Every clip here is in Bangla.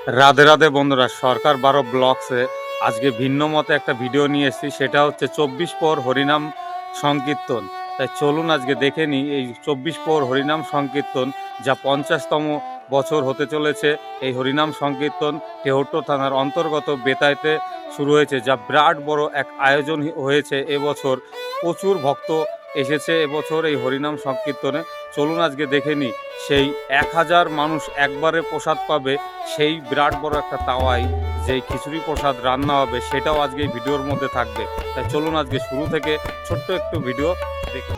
রাধে রাধে বন্ধুরা, সরকার 12 ব্লগসে আজকে ভিন্ন মতে একটা ভিডিও নিয়ে এসেছি। সেটা হচ্ছে 24 প্রহর হরিনাম সংকীর্তন। তাই চলুন আজকে দেখে নিই এই 24 প্রহর হরিনাম সংকীর্তন, যা 50তম বছর হতে চলেছে। এই হরিনাম সংকীর্তন টেহট্ট থানার অন্তর্গত বেতাইতে শুরু হয়েছে, যা বিরাট বড় এক আয়োজন হয়েছে এবছর। প্রচুর ভক্ত এসেছে এবছর এই হরিনাম সংকীর্তনে। চলুন আজকে দেখে নিই সেই 1000 মানুষ একবারে প্রসাদ পাবে, সেই বিরাট বড় একটা তাওয়ায় যেই খিচুড়ি প্রসাদ রান্না হবে, সেটাও আজকে এই ভিডিওর মধ্যে থাকবে। তাই চলুন আজকে শুরু থেকে ছোট্ট একটু ভিডিও দেখুন।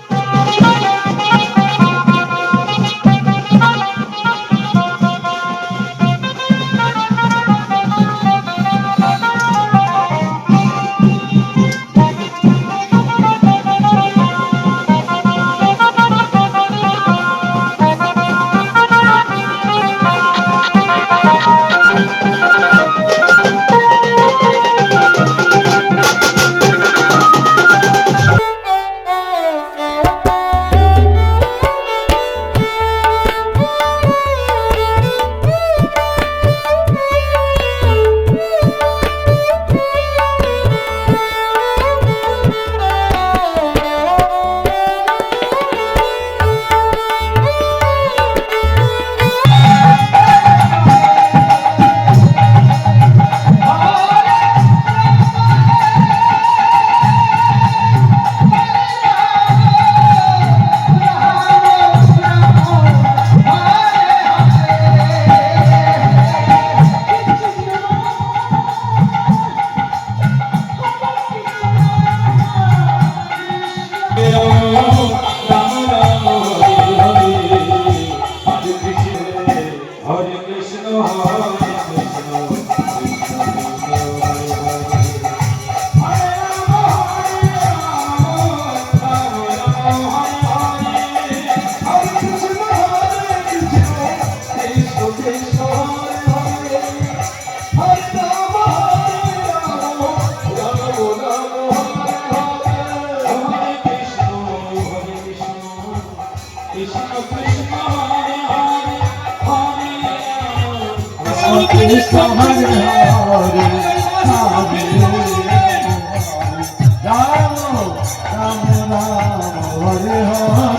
Krishna Hare Hare Rama Rama Hare Hare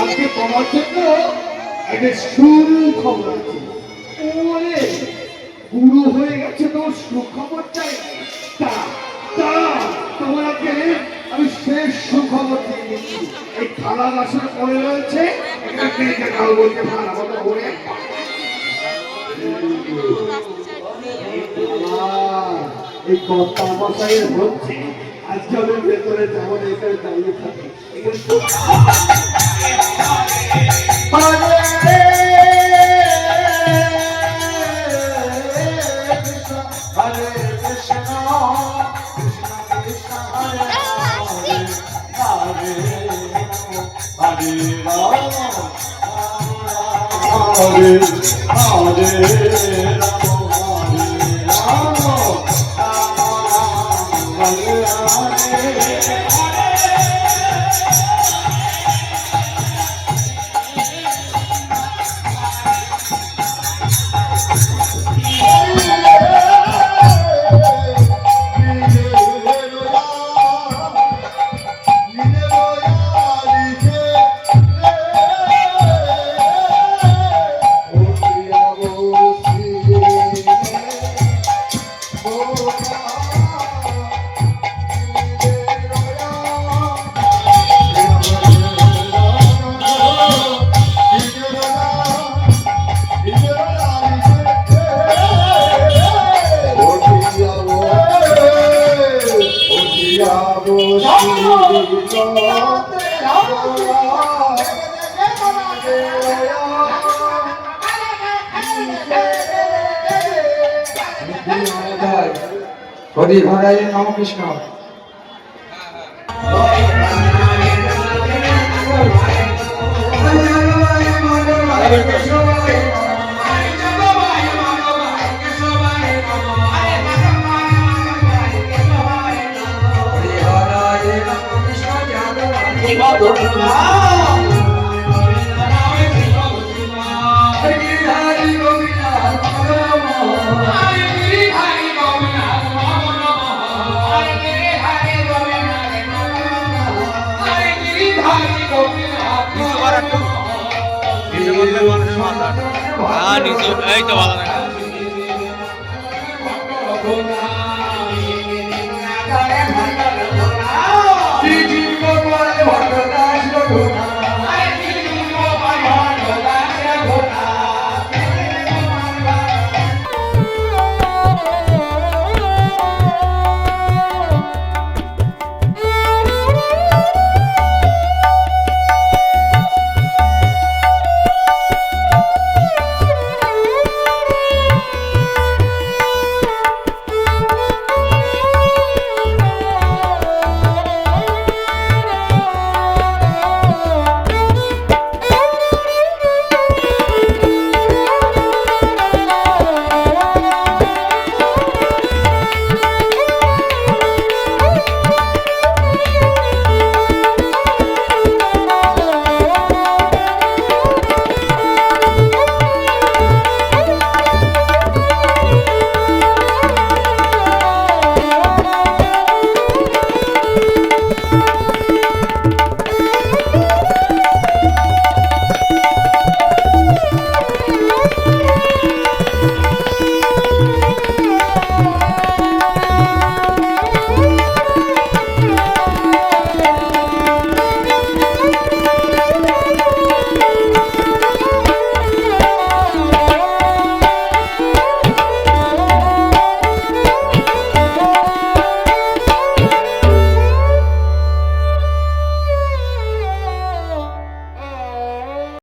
আজকে তোমার জন্য একটা সুখবর আছে। ওরে বুড়ো হয়ে গেছে তো সুখবর চাই। তোমাকে আমি শেষ সুখবর দিয়ে দিচ্ছি। এই থালা বাসন পড়ে রয়েছে, বলতে এই কর্তা মশাইয়ের হচ্ছে। আজকে আমি ভেতরে যাবো, এখানে দাঁড়িয়ে থাকি। হরি হরায় নম কৃষ্ণ। এই তো ভালো লাগে।